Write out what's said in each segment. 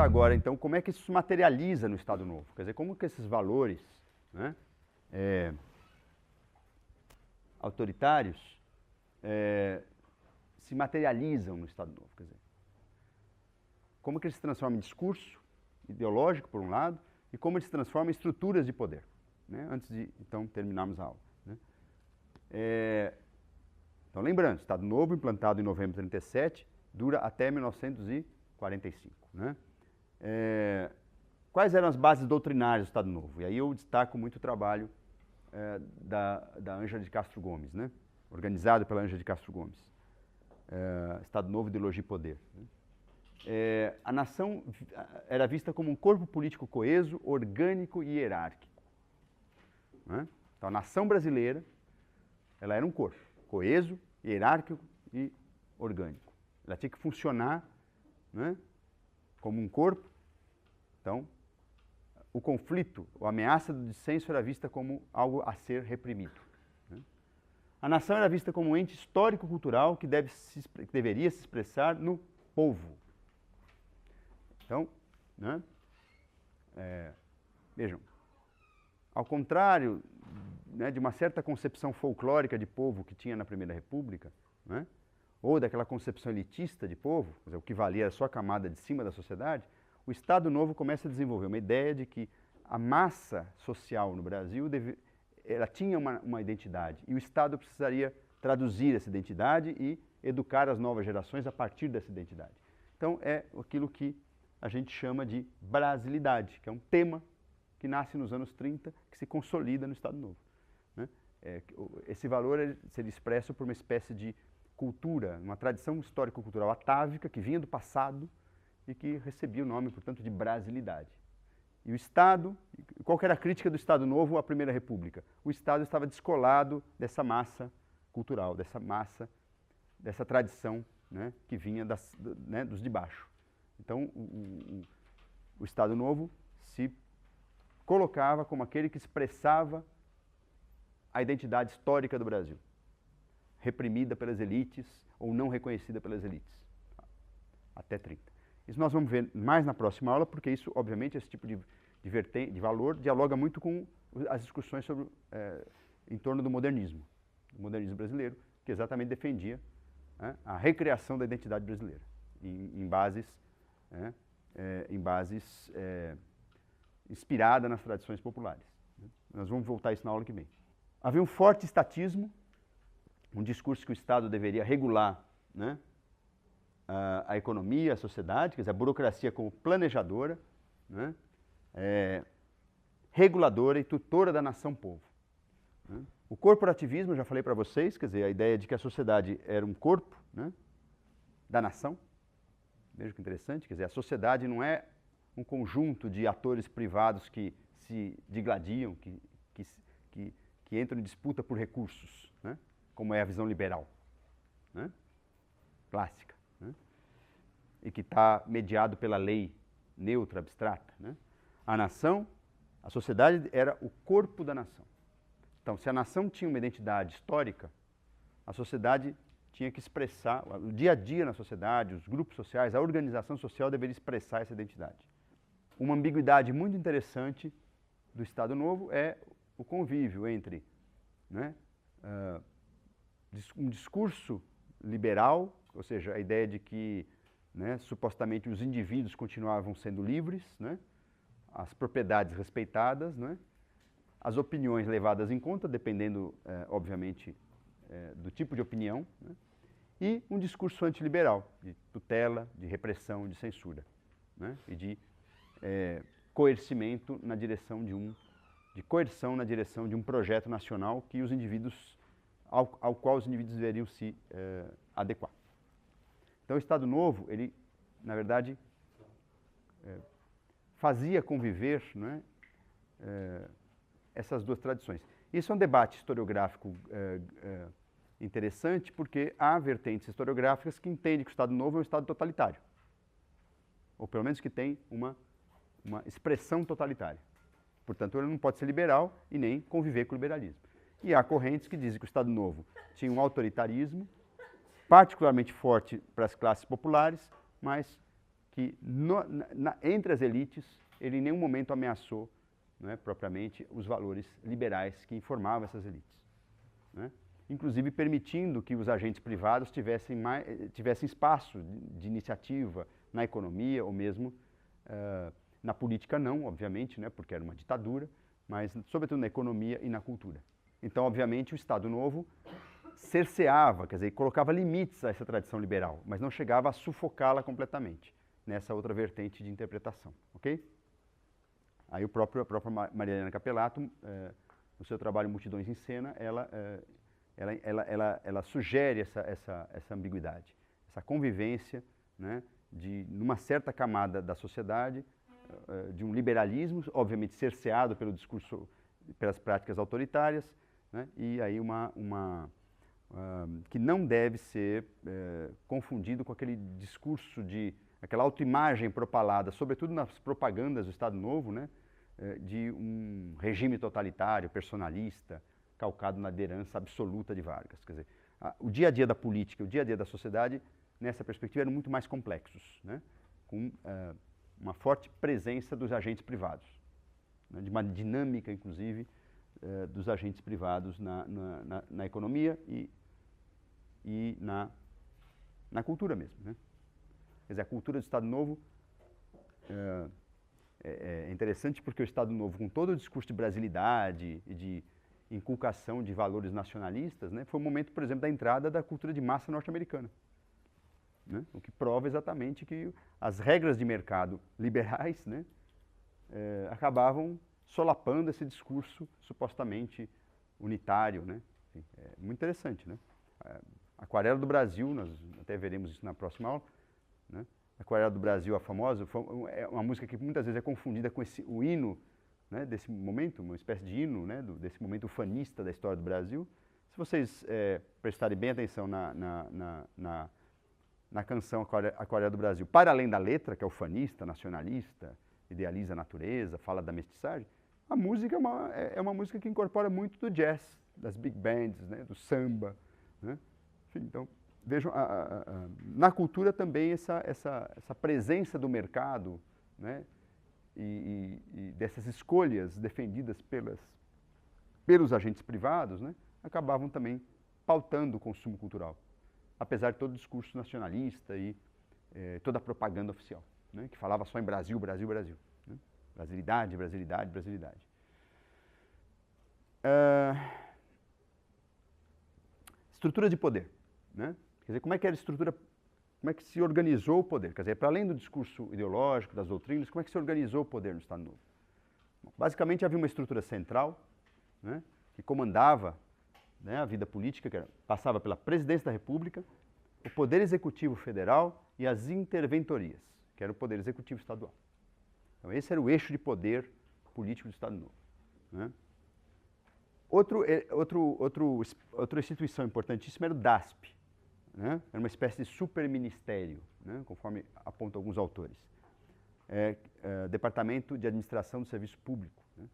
pensar agora, então, como é que isso se materializa no Estado Novo. Quer dizer, como que esses valores, né, autoritários se materializam no Estado Novo. Quer dizer, como que eles se transformam em discurso ideológico, por um lado, e como eles se transformam em estruturas de poder, né, antes de, então, terminarmos a aula. Né. Então, lembrando, Estado Novo, implantado em novembro de 37, dura até 1945. Né. Quais eram as bases doutrinárias do Estado Novo? E aí eu destaco muito o trabalho da Ângela de Castro Gomes, né, organizado pela Ângela de Castro Gomes. Estado Novo, Ideologia e Poder. A nação era vista como um corpo político coeso, orgânico e hierárquico. Né? Então, a nação brasileira, ela era um corpo coeso, hierárquico e orgânico. Ela tinha que funcionar, né, como um corpo. Então, o conflito, a ameaça do dissenso era vista como algo a ser reprimido. Né? A nação era vista como um ente histórico-cultural que deveria se expressar no povo. Então, né, vejam, ao contrário, né, de uma certa concepção folclórica de povo que tinha na Primeira República, né, ou daquela concepção elitista de povo, quer dizer, o que valia era só a camada de cima da sociedade, o Estado Novo começa a desenvolver uma ideia de que a massa social no Brasil ela tinha uma identidade e o Estado precisaria traduzir essa identidade e educar as novas gerações a partir dessa identidade. Então, é aquilo que a gente chama de brasilidade, que é um tema que nasce nos anos 30, que se consolida no Estado Novo. Né? Esse valor seria expresso por uma espécie de cultura, uma tradição histórico-cultural atávica que vinha do passado e que recebia o nome, portanto, de brasilidade. E o Estado, qual que era a crítica do Estado Novo à Primeira República? O Estado estava descolado dessa massa cultural, dessa massa, dessa tradição, né, que vinha né, dos de baixo. Então, o Estado Novo se colocava como aquele que expressava a identidade histórica do Brasil, reprimida pelas elites ou não reconhecida pelas elites, até 30. Isso nós vamos ver mais na próxima aula, porque isso, obviamente, esse tipo de valor dialoga muito com as discussões sobre, em torno do modernismo brasileiro, que exatamente defendia, né, a recriação da identidade brasileira, em bases inspirada nas tradições populares. Nós vamos voltar a isso na aula que vem. Havia um forte estatismo, um discurso que o Estado deveria regular, né, a economia, a sociedade, quer dizer, a burocracia como planejadora, né, reguladora e tutora da nação-povo. Né. O corporativismo, eu já falei para vocês, quer dizer, a ideia de que a sociedade era um corpo, né, da nação. Veja que interessante, quer dizer, a sociedade não é um conjunto de atores privados que se digladiam, que entram em disputa por recursos, né, como é a visão liberal, né, clássica, né, e que está mediado pela lei neutra, abstrata. Né. A nação, a sociedade era o corpo da nação. Então, se a nação tinha uma identidade histórica, a sociedade tinha que expressar, o dia a dia na sociedade, os grupos sociais, a organização social deveria expressar essa identidade. Uma ambiguidade muito interessante do Estado Novo é o convívio entre, né, um discurso liberal, ou seja, a ideia de que, né, supostamente os indivíduos continuavam sendo livres, né, as propriedades respeitadas, né, as opiniões levadas em conta, dependendo, obviamente, do tipo de opinião, né, e um discurso antiliberal, de tutela, de repressão, de censura, né, e de coercimento na direção de coerção na direção de um projeto nacional que os indivíduos, ao qual os indivíduos deveriam se adequar. Então, o Estado Novo, ele, na verdade, fazia conviver, né, essas duas tradições. Isso é um debate historiográfico interessante, porque há vertentes historiográficas que entendem que o Estado Novo é um Estado totalitário, ou pelo menos que tem uma expressão totalitária. Portanto, ele não pode ser liberal e nem conviver com o liberalismo. E há correntes que dizem que o Estado Novo tinha um autoritarismo particularmente forte para as classes populares, mas que entre as elites ele em nenhum momento ameaçou, né, propriamente os valores liberais que informavam essas elites, né? Inclusive permitindo que os agentes privados tivessem espaço de iniciativa na economia ou mesmo na política não, obviamente, né, porque era uma ditadura, mas sobretudo na economia e na cultura. Então, obviamente, o Estado Novo cerceava, quer dizer, colocava limites a essa tradição liberal, mas não chegava a sufocá-la completamente nessa outra vertente de interpretação, ok? Aí a própria Maria Helena Capellato, no seu trabalho Multidões em Cena, ela sugere essa ambiguidade, essa convivência, né, numa certa camada da sociedade, de um liberalismo, obviamente cerceado pelo discurso, pelas práticas autoritárias, né, e aí que não deve ser confundido com aquele discurso aquela autoimagem propalada, sobretudo nas propagandas do Estado Novo, né, de um regime totalitário, personalista, calcado na liderança absoluta de Vargas. Quer dizer, o dia a dia da política, o dia a dia da sociedade, nessa perspectiva, eram muito mais complexos, né, com uma forte presença dos agentes privados, né, de uma dinâmica, inclusive, dos agentes privados na economia e na cultura mesmo, né? Quer dizer, a cultura do Estado Novo é interessante porque o Estado Novo, com todo o discurso de brasilidade e de inculcação de valores nacionalistas, né, foi o momento, por exemplo, da entrada da cultura de massa norte-americana, né? O que prova exatamente que as regras de mercado liberais, né, acabavam solapando esse discurso supostamente unitário, né? Enfim, é muito interessante, né? Aquarela do Brasil, nós até veremos isso na próxima aula, né? Aquarela do Brasil, a famosa, é uma música que muitas vezes é confundida com o hino, né, desse momento, uma espécie de hino, né, desse momento ufanista da história do Brasil. Se vocês prestarem bem atenção na canção Aquarela do Brasil, para além da letra, que é ufanista, nacionalista, idealiza a natureza, fala da mestiçagem, a música é uma música que incorpora muito do jazz, das big bands, né, do samba, né? Enfim, então, vejam, na cultura também essa presença do mercado, né, e dessas escolhas defendidas pelos agentes privados, né, acabavam também pautando o consumo cultural, apesar de todo o discurso nacionalista e toda a propaganda oficial, né, que falava só em Brasil, Brasil, Brasil, né? Brasilidade, Brasilidade, Brasilidade. Estrutura de poder, né? Quer dizer, como é que era a estrutura, como é que se organizou o poder? Quer dizer, para além do discurso ideológico, das doutrinas, como é que se organizou o poder no Estado Novo? Bom, basicamente havia uma estrutura central, né, que comandava, né, a vida política, que passava pela Presidência da República, o Poder Executivo Federal e as interventorias, que era o Poder Executivo Estadual. Então esse era o eixo de poder político do Estado Novo, né? Outra instituição importantíssima era o DASP, né? Era uma espécie de superministério, né, conforme apontam alguns autores. Departamento de Administração do Serviço Público, né?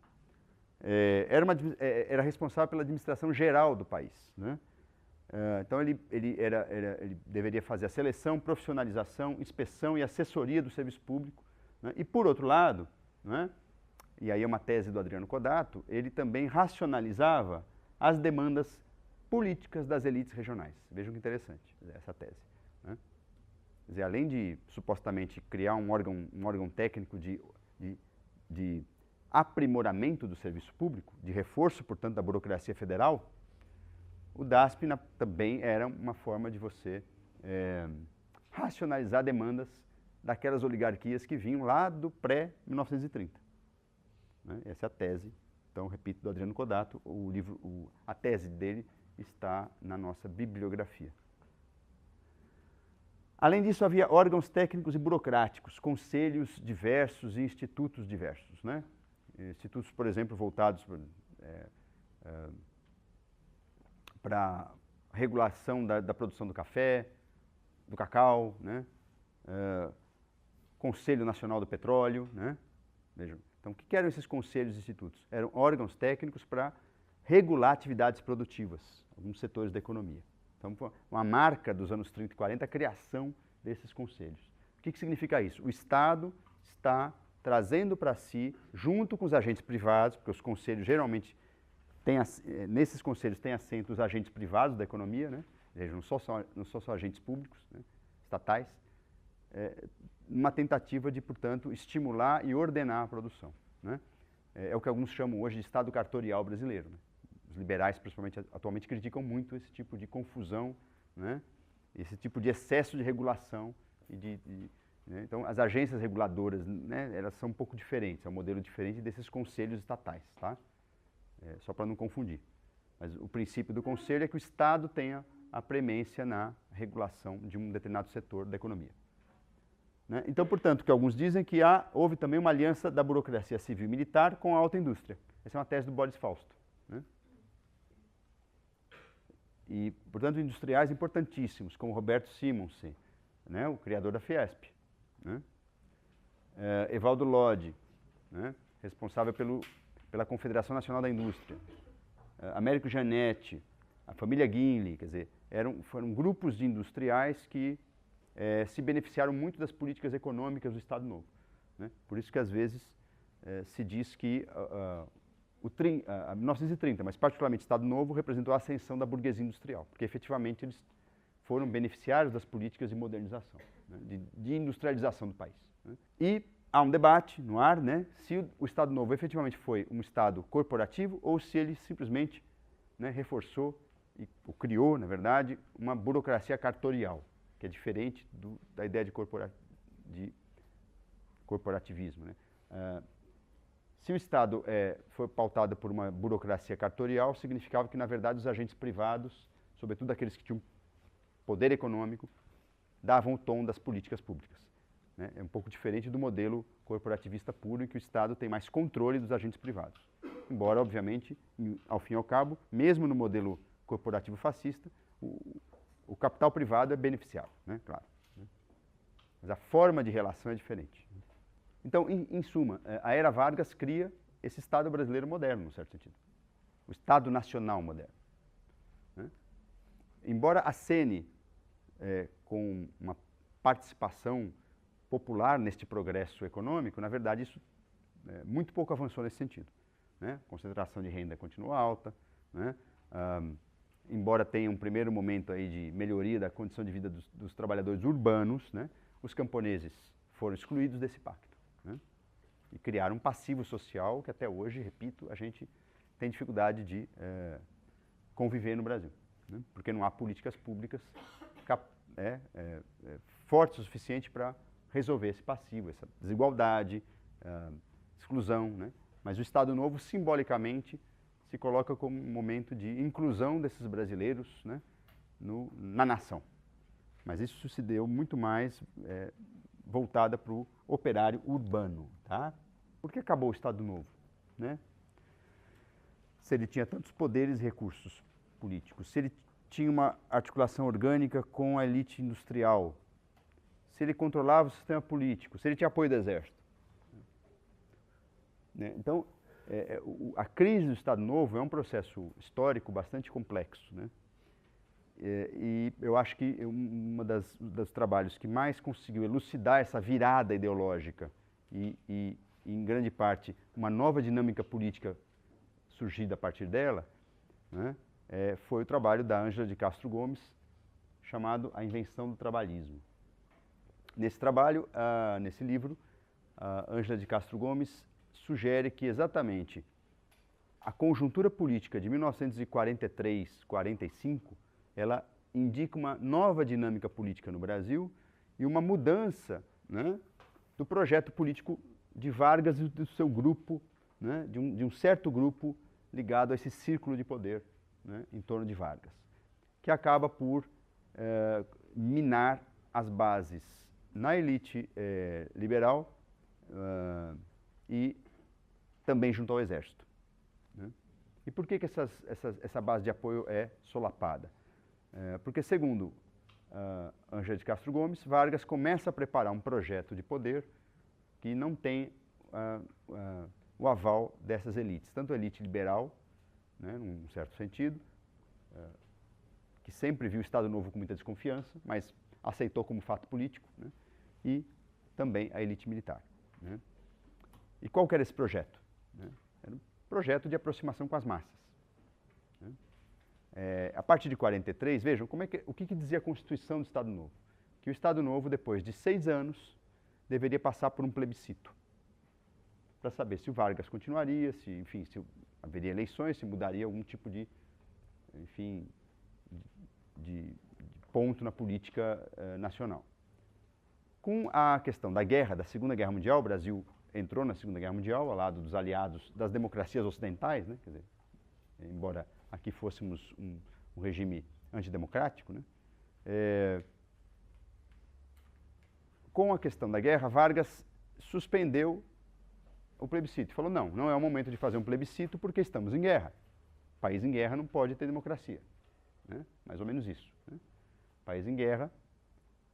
Era responsável pela administração geral do país, né? Então ele deveria fazer a seleção, profissionalização, inspeção e assessoria do serviço público, né? E por outro lado, né, e aí é uma tese do Adriano Codato, ele também racionalizava as demandas políticas das elites regionais. Vejam que interessante essa tese, né? Quer dizer, além de supostamente criar um órgão técnico de aprimoramento do serviço público, de reforço, portanto, da burocracia federal, o DASP também era uma forma de você racionalizar demandas daquelas oligarquias que vinham lá do pré-1930. Né? Essa é a tese, então, repito, do Adriano Codato. A tese dele está na nossa bibliografia. Além disso, havia órgãos técnicos e burocráticos, conselhos diversos e institutos diversos, né? Institutos, por exemplo, voltados para a regulação da produção do café, do cacau, né? Conselho Nacional do Petróleo, né? Vejam. Então, o que eram esses conselhos e institutos? Eram órgãos técnicos para regular atividades produtivas, alguns setores da economia. Então, foi uma marca dos anos 30 e 40 a criação desses conselhos. O que significa isso? O Estado está trazendo para si, junto com os agentes privados, porque os conselhos geralmente nesses conselhos têm assento os agentes privados da economia, né? Ou seja, não são só agentes públicos, né? Estatais, uma tentativa de, portanto, estimular e ordenar a produção, né? É o que alguns chamam hoje de Estado cartorial brasileiro, né? Os liberais, principalmente, atualmente criticam muito esse tipo de confusão, né? Esse tipo de excesso de regulação. Né? Então, as agências reguladoras, né, elas são um pouco diferentes, é um modelo diferente desses conselhos estatais, tá? Só para não confundir. Mas o princípio do conselho é que o Estado tenha a premência na regulação de um determinado setor da economia. Né? Então, portanto, que alguns dizem que houve também uma aliança da burocracia civil e militar com a alta indústria. Essa é uma tese do Boris Fausto. Né? E, portanto, industriais importantíssimos, como Roberto Simonsen, né, o criador da Fiesp. Né? Evaldo Lodge, né, responsável pela Confederação Nacional da Indústria. Américo Gianetti, a família Guinle, quer dizer, foram grupos de industriais que se beneficiaram muito das políticas econômicas do Estado Novo. Né? Por isso que, às vezes, se diz que 1930, mas particularmente o Estado Novo, representou a ascensão da burguesia industrial, porque efetivamente eles foram beneficiários das políticas de modernização, né? de industrialização do país. Né? E há um debate no ar, né, se o Estado Novo efetivamente foi um Estado corporativo ou se ele simplesmente, né, reforçou ou criou, na verdade, uma burocracia cartorial, que é diferente da ideia de corporativismo. Né? Se o Estado foi pautado por uma burocracia cartorial, significava que, na verdade, os agentes privados, sobretudo aqueles que tinham poder econômico, davam o tom das políticas públicas. Né? É um pouco diferente do modelo corporativista puro, em que o Estado tem mais controle dos agentes privados. Embora, obviamente, ao fim e ao cabo, mesmo no modelo corporativo fascista, o capital privado é beneficiado, né? Claro. Né? Mas a forma de relação é diferente. Então, em suma, a Era Vargas cria esse Estado brasileiro moderno, num certo sentido. O Estado nacional moderno. Né? Embora acene com uma participação popular neste progresso econômico, na verdade, isso muito pouco avançou nesse sentido. Né? A concentração de renda continua alta, né? Embora tenha um primeiro momento aí de melhoria da condição de vida dos trabalhadores urbanos, né? Os camponeses foram excluídos desse pacto. Né? E criaram um passivo social que até hoje, repito, a gente tem dificuldade de conviver no Brasil. Né? Porque não há políticas públicas fortes o suficiente para resolver esse passivo, essa desigualdade, exclusão. Né? Mas o Estado Novo, simbolicamente, se coloca como um momento de inclusão desses brasileiros, né, na nação. Mas isso se deu muito mais voltada para o operário urbano. Tá? Por que acabou o Estado Novo? Né? Se ele tinha tantos poderes e recursos políticos, se ele tinha uma articulação orgânica com a elite industrial, se ele controlava o sistema político, se ele tinha apoio do exército. Né? Então, a crise do Estado Novo é um processo histórico bastante complexo. Né? E eu acho que dos trabalhos que mais conseguiu elucidar essa virada ideológica e, em grande parte, uma nova dinâmica política surgida a partir dela, né, foi o trabalho da Ângela de Castro Gomes, chamado A Invenção do Trabalhismo. Nesse trabalho, nesse livro, a Ângela de Castro Gomes sugere que exatamente a conjuntura política de 1943-45, ela indica uma nova dinâmica política no Brasil e uma mudança, né, do projeto político de Vargas e do seu grupo, né, de um certo grupo ligado a esse círculo de poder, né, em torno de Vargas, que acaba por minar as bases na elite liberal e também junto ao exército. Né? E por que essa base de apoio é solapada? Porque, segundo Ângela de Castro Gomes, Vargas começa a preparar um projeto de poder que não tem o aval dessas elites, tanto a elite liberal, né, num certo sentido, que sempre viu o Estado Novo com muita desconfiança, mas aceitou como fato político, né, e também a elite militar. Né? E qual que era esse projeto? Né? Era um projeto de aproximação com as massas. Né? A partir de 43, vejam o que dizia a Constituição do Estado Novo. Que o Estado Novo, depois de 6 anos, deveria passar por um plebiscito para saber se o Vargas continuaria, se haveria eleições, se mudaria algum tipo de, enfim, de ponto na política nacional. Com a questão da guerra, da Segunda Guerra Mundial, o Brasil entrou na Segunda Guerra Mundial ao lado dos aliados das democracias ocidentais, né? Quer dizer, embora aqui fôssemos um regime antidemocrático, né? Com a questão da guerra, Vargas suspendeu o plebiscito. Falou, não é o momento de fazer um plebiscito porque estamos em guerra. País em guerra não pode ter democracia. Né? Mais ou menos isso. Né? País em guerra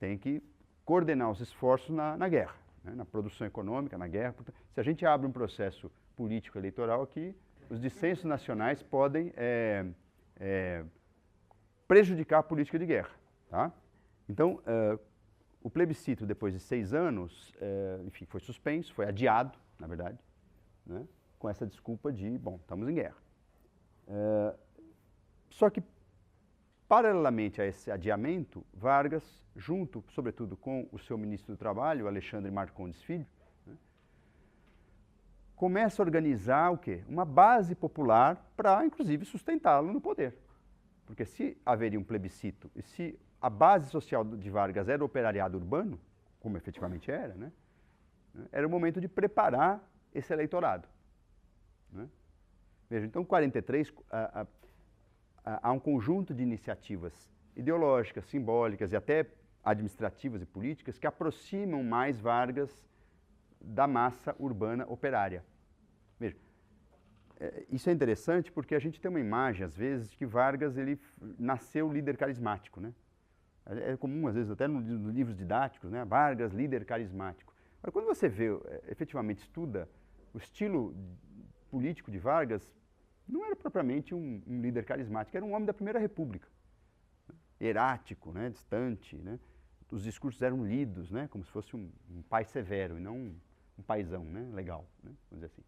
tem que coordenar os esforços na guerra, né? Na produção econômica, na guerra. Se a gente abre um processo político eleitoral aqui, os dissensos nacionais podem prejudicar a política de guerra. Tá? Então, o plebiscito, depois de 6 anos, enfim, foi suspenso, foi adiado, na verdade, né? Com essa desculpa de, bom, estamos em guerra. Só que, paralelamente a esse adiamento, Vargas, junto, sobretudo, com o seu ministro do Trabalho, Alexandre Marcondes Filho, né, começa a organizar o quê? Uma base popular para, inclusive, sustentá-lo no poder. Porque se haveria um plebiscito e se a base social de Vargas era o operariado urbano, como efetivamente era, né, era o momento de preparar esse eleitorado. Né? Veja, então, em 43, há um conjunto de iniciativas ideológicas, simbólicas e até administrativas e políticas que aproximam mais Vargas da massa urbana operária. Veja, isso é interessante porque a gente tem uma imagem, às vezes, de que Vargas ele nasceu líder carismático. Né? É comum, às vezes, até nos livros didáticos, né? Vargas, líder carismático. Mas quando você vê, efetivamente estuda o estilo político de Vargas, não era propriamente um líder carismático, era um homem da Primeira República. Erático, né? Distante, né? Os discursos eram lidos, né? Como se fosse um pai severo e não um paizão, né? Legal, né? Vamos dizer assim.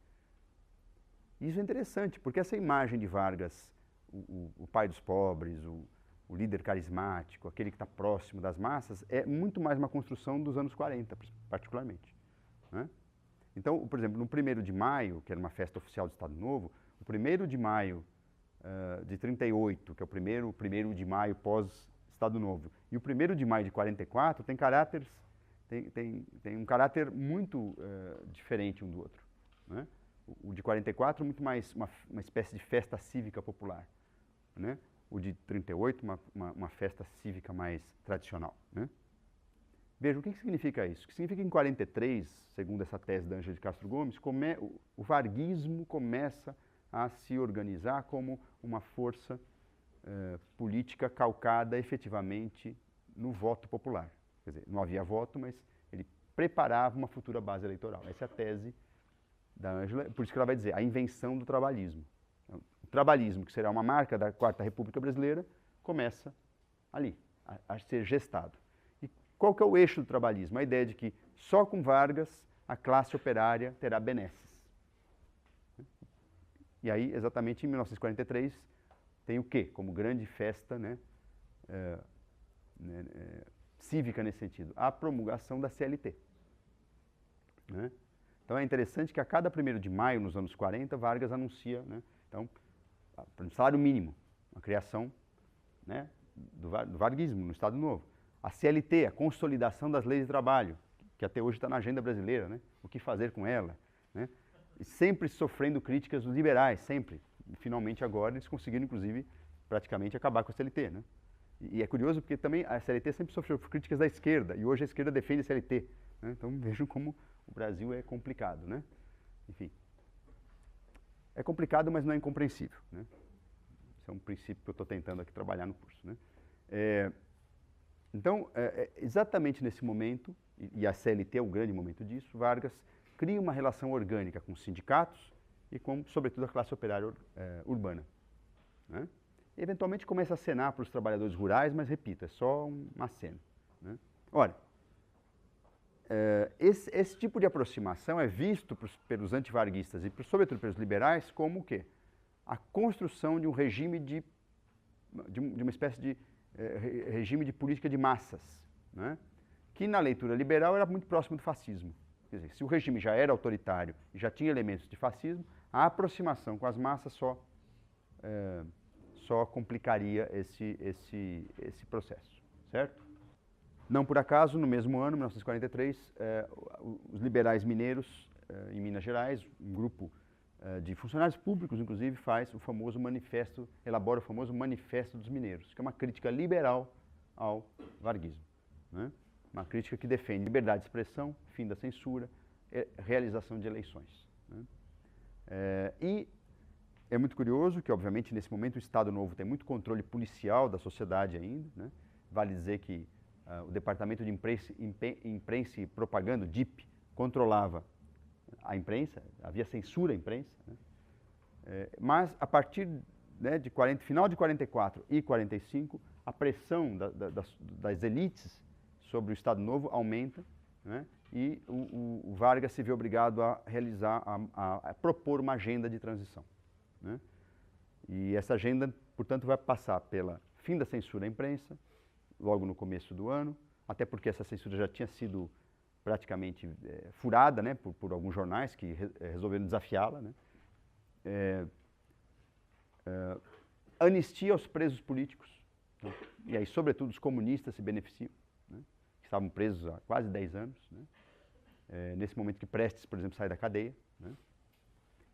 Isso é interessante, porque essa imagem de Vargas, o pai dos pobres, o líder carismático, aquele que está próximo das massas, é muito mais uma construção dos anos 40, particularmente. Né? Então, por exemplo, no 1º de maio, que era uma festa oficial do Estado Novo, o 1º de maio de 38, que é o primeiro de maio pós-Estado Novo, e o 1º de maio de 44 tem um caráter muito diferente um do outro. Né? O de 44 muito mais uma espécie de festa cívica popular. Né? O de 38, uma festa cívica mais tradicional. Né? Veja, o que significa isso? Que significa que em 43, segundo essa tese da Ângela de Castro Gomes, o varguismo começa a se organizar como uma força política calcada efetivamente no voto popular. Quer dizer, não havia voto, mas ele preparava uma futura base eleitoral. Essa é a tese da Ângela, por isso que ela vai dizer a invenção do trabalhismo. O trabalhismo, que será uma marca da Quarta República Brasileira, começa ali, a ser gestado. E qual que é o eixo do trabalhismo? A ideia de que só com Vargas a classe operária terá benesses. E aí, exatamente em 1943, tem o quê? Como grande festa, né, cívica nesse sentido? A promulgação da CLT. Né? Então é interessante que a cada 1º de maio, nos anos 40, Vargas anuncia, né, então, salário mínimo, a criação, né, do varguismo no Estado Novo. A CLT, a consolidação das leis de trabalho, que até hoje está na agenda brasileira, né, o que fazer com ela. Né, e sempre sofrendo críticas dos liberais, sempre. E, finalmente, agora, eles conseguiram, inclusive, praticamente acabar com a CLT. Né? E é curioso porque também a CLT sempre sofreu críticas da esquerda, e hoje a esquerda defende a CLT. Né? Então, vejam como o Brasil é complicado, né? Enfim, é complicado, mas não é incompreensível, né? Esse é um princípio que eu estou tentando aqui trabalhar no curso, né? Então, exatamente nesse momento, e a CLT é o grande momento disso, Vargas cria uma relação orgânica com os sindicatos e com, sobretudo, a classe operária urbana. Né? E, eventualmente, começa a acenar para os trabalhadores rurais, mas, repito, é só um aceno. Né? Ora, esse tipo de aproximação é visto pelos antivarguistas e, sobretudo, pelos liberais como o quê? A construção de um regime de uma espécie de regime de política de massas, né? Que na leitura liberal era muito próximo do fascismo. Quer dizer, se o regime já era autoritário e já tinha elementos de fascismo, a aproximação com as massas só complicaria esse processo, certo? Não por acaso, no mesmo ano, 1943, os liberais mineiros, em Minas Gerais, um grupo de funcionários públicos, inclusive, elabora o famoso Manifesto dos Mineiros, que é uma crítica liberal ao varguismo, né? Uma crítica que defende liberdade de expressão, fim da censura, realização de eleições, né? E é muito curioso que, obviamente, nesse momento o Estado Novo tem muito controle policial da sociedade ainda, né? Vale dizer que o Departamento de Imprensa e Propaganda, o DIP, controlava a imprensa, havia censura à imprensa, né? Mas a partir, né, final de 44 e 45, a pressão das elites sobre o Estado Novo aumenta, né? E o Vargas se vê obrigado a realizar, a propor uma agenda de transição, né? E essa agenda, portanto, vai passar pelo fim da censura à imprensa, logo no começo do ano, até porque essa censura já tinha sido praticamente furada, né, por alguns jornais que resolveram desafiá-la, né? Anistia aos presos políticos, né? E aí, sobretudo, os comunistas se beneficiam, né? Que estavam presos há quase 10 anos, né? Nesse momento que Prestes, por exemplo, sai da cadeia, né?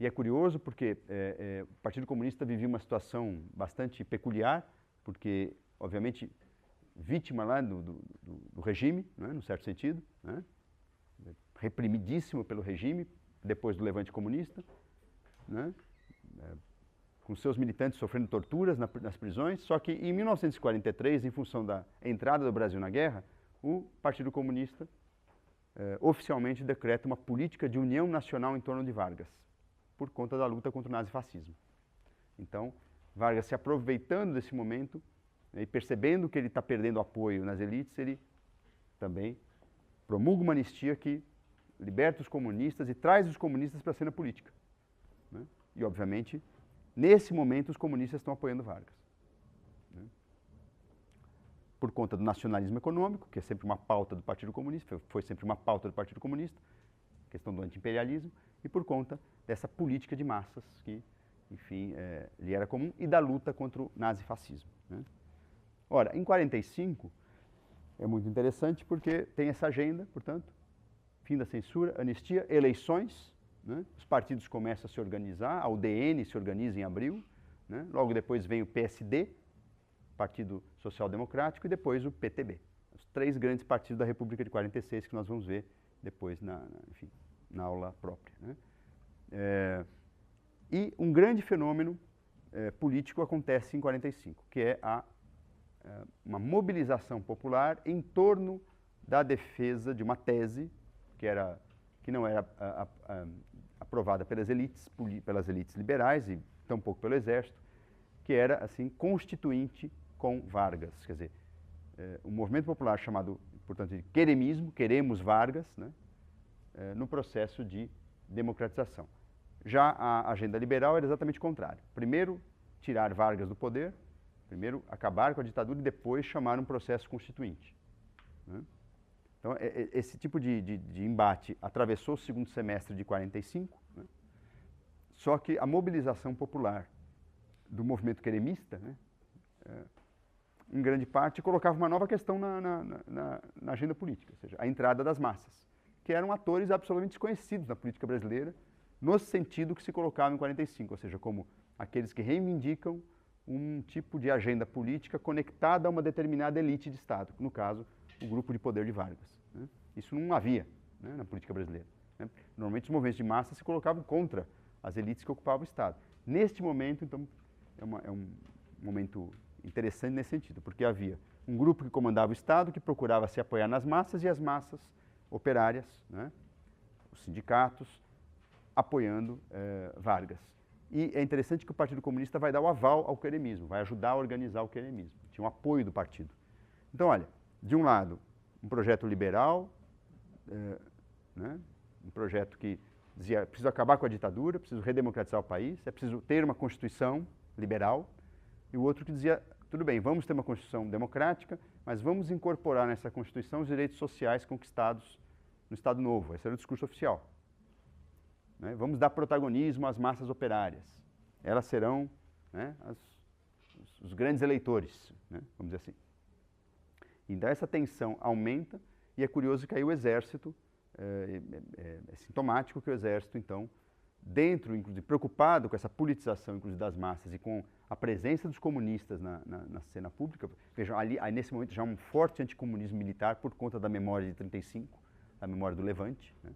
E é curioso porque o Partido Comunista vivia uma situação bastante peculiar, porque, obviamente, vítima lá do regime, né, no certo sentido, né? Reprimidíssimo pelo regime, depois do levante comunista, né? Com seus militantes sofrendo torturas nas prisões, só que em 1943, em função da entrada do Brasil na guerra, o Partido Comunista oficialmente decreta uma política de união nacional em torno de Vargas, por conta da luta contra o nazifascismo. Então, Vargas, se aproveitando desse momento, e percebendo que ele está perdendo apoio nas elites, ele também promulga uma anistia que liberta os comunistas e traz os comunistas para a cena política, né? E, obviamente, nesse momento, os comunistas estão apoiando Vargas, né? Por conta do nacionalismo econômico, que é sempre uma pauta do Partido Comunista, foi sempre uma pauta do Partido Comunista, questão do anti-imperialismo, e por conta dessa política de massas que, enfim, lhe era comum, e da luta contra o nazifascismo, né? Ora, em 45, é muito interessante porque tem essa agenda, portanto, fim da censura, anistia, eleições, né? Os partidos começam a se organizar, a UDN se organiza em abril, né? Logo depois vem o PSD, Partido Social Democrático, e depois o PTB. Os 3 grandes partidos da República de 46 que nós vamos ver depois enfim, na aula própria, né? E um grande fenômeno político acontece em 45, que é uma mobilização popular em torno da defesa de uma tese que não era aprovada pelas elites liberais e tampouco pelo exército, que era assim constituinte com Vargas. Quer dizer, um movimento popular chamado, portanto, de queremismo, queremos Vargas, né? No processo de democratização. Já a agenda liberal era exatamente o contrário. Primeiro, tirar Vargas do poder, primeiro acabar com a ditadura e depois chamar um processo constituinte, né? Então, esse tipo de embate atravessou o segundo semestre de 45, né? Só que a mobilização popular do movimento queremista, né, em grande parte, colocava uma nova questão na agenda política, ou seja, a entrada das massas, que eram atores absolutamente desconhecidos na política brasileira, no sentido que se colocava em 45, ou seja, como aqueles que reivindicam um tipo de agenda política conectada a uma determinada elite de Estado, no caso, o grupo de poder de Vargas, né? Isso não havia, né, na política brasileira, né? Normalmente os movimentos de massa se colocavam contra as elites que ocupavam o Estado. Neste momento, então, é um momento interessante nesse sentido, porque havia um grupo que comandava o Estado, que procurava se apoiar nas massas, e as massas operárias, né, os sindicatos, apoiando Vargas. E é interessante que o Partido Comunista vai dar o aval ao queremismo, vai ajudar a organizar o queremismo. Tinha um apoio do partido. Então, olha, de um lado, um projeto liberal, né, um projeto que dizia: preciso acabar com a ditadura, preciso redemocratizar o país, é preciso ter uma Constituição liberal, e o outro que dizia: tudo bem, vamos ter uma Constituição democrática, mas vamos incorporar nessa Constituição os direitos sociais conquistados no Estado Novo. Esse era o discurso oficial. Né? Vamos dar protagonismo às massas operárias. Elas serão, né, os grandes eleitores, né, vamos dizer assim. Então essa tensão aumenta, e é curioso que aí o Exército, é sintomático que o Exército, então, dentro, inclusive, preocupado com essa politização, inclusive, das massas e com a presença dos comunistas na cena pública, vejam, aí nesse momento já há um forte anticomunismo militar por conta da memória de 35, a memória do Levante, né,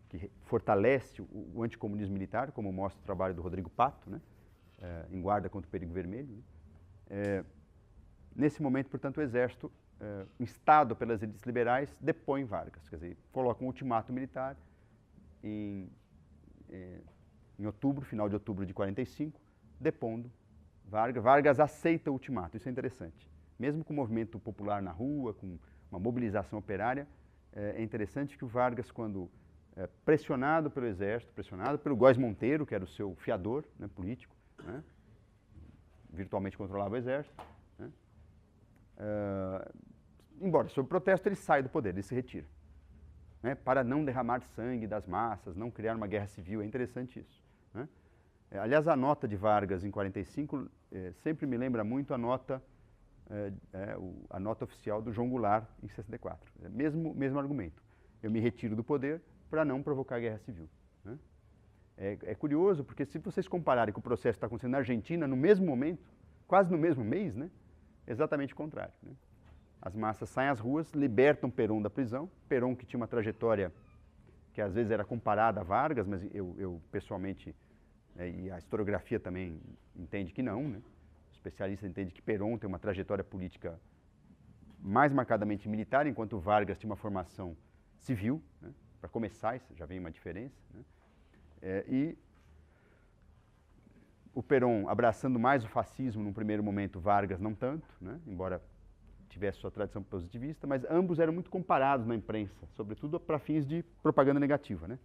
que fortalece o anticomunismo militar, como mostra o trabalho do Rodrigo Pato, né, em Guarda contra o Perigo Vermelho. Né. Nesse momento, portanto, o Exército, instado pelas elites liberais, depõe Vargas, quer dizer, coloca um ultimato militar em outubro, final de outubro de 45, depondo Vargas. Vargas aceita o ultimato, isso é interessante. Mesmo com o movimento popular na rua, com uma mobilização operária, é interessante que o Vargas, quando pressionado pelo Exército, pressionado pelo Góes Monteiro, que era o seu fiador, né, político, né, virtualmente controlava o Exército, né, embora sob protesto, ele sai do poder, ele se retira, né, para não derramar sangue das massas, não criar uma guerra civil. É interessante isso. Né? Aliás, a nota de Vargas em 45 sempre me lembra muito a nota oficial do João Goulart em 64. Mesmo argumento. Eu me retiro do poder para não provocar guerra civil. Né? É curioso, porque se vocês compararem com o processo que está acontecendo na Argentina, no mesmo momento, quase no mesmo mês, né, é exatamente o contrário. Né? As massas saem às ruas, libertam Perón da prisão. Perón, que tinha uma trajetória que às vezes era comparada a Vargas, mas eu pessoalmente, e a historiografia também entende que não, né? O especialista entende que Perón tem uma trajetória política mais marcadamente militar, enquanto Vargas tinha uma formação civil, né? Para começar, isso já vem uma diferença. Né? E o Perón abraçando mais o fascismo num primeiro momento, Vargas não tanto, né? Embora tivesse sua tradição positivista, mas ambos eram muito comparados na imprensa, sobretudo para fins de propaganda negativa. Né?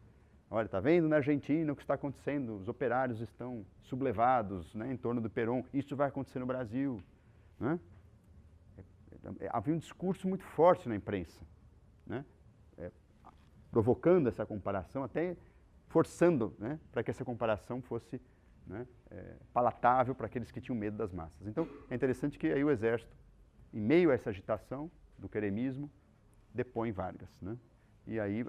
Olha, está vendo na Argentina o que está acontecendo? Os operários estão sublevados, né, em torno do Perón, isso vai acontecer no Brasil. Né? Havia um discurso muito forte na imprensa, né? Provocando essa comparação, até forçando, né, para que essa comparação fosse, né, palatável para aqueles que tinham medo das massas. Então, é interessante que aí o Exército, em meio a essa agitação do queremismo, depõe Vargas. Né? E aí,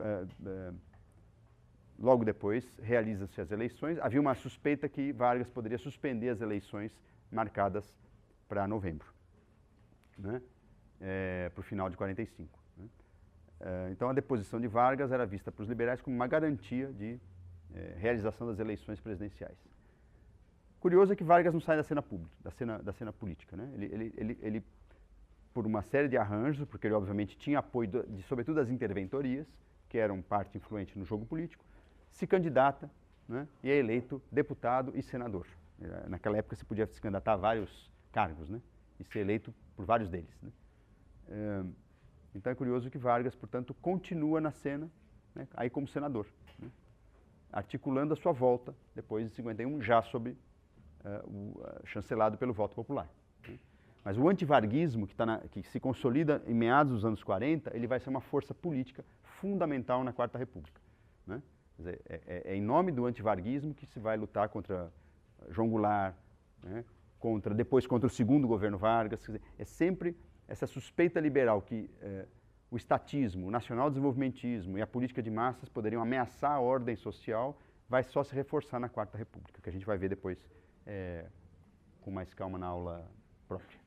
logo depois, realizam-se as eleições. Havia uma suspeita que Vargas poderia suspender as eleições marcadas para novembro, né? Para o final de 45. Né? Então, a deposição de Vargas era vista para os liberais como uma garantia de realização das eleições presidenciais. Curioso é que Vargas não sai da cena pública, da cena política. Né? Ele por uma série de arranjos, porque ele obviamente tinha apoio, sobretudo das interventorias, que eram parte influente no jogo político, se candidata, né, e é eleito deputado e senador. Naquela época se podia se candidatar a vários cargos, né, e ser eleito por vários deles. Né. Então é curioso que Vargas, portanto, continua na cena, né, aí como senador, né, articulando a sua volta, depois de 51, já sob chancelado pelo voto popular. Né. Mas o antivarguismo, que se consolida em meados dos anos 40, ele vai ser uma força política fundamental na Quarta República. Né? Quer dizer, é em nome do antivarguismo que se vai lutar contra João Goulart, né? Depois contra o segundo governo Vargas. Quer dizer, é sempre essa suspeita liberal que o estatismo, o nacional-desenvolvimentismo e a política de massas poderiam ameaçar a ordem social, vai só se reforçar na Quarta República, que a gente vai ver depois com mais calma na aula própria.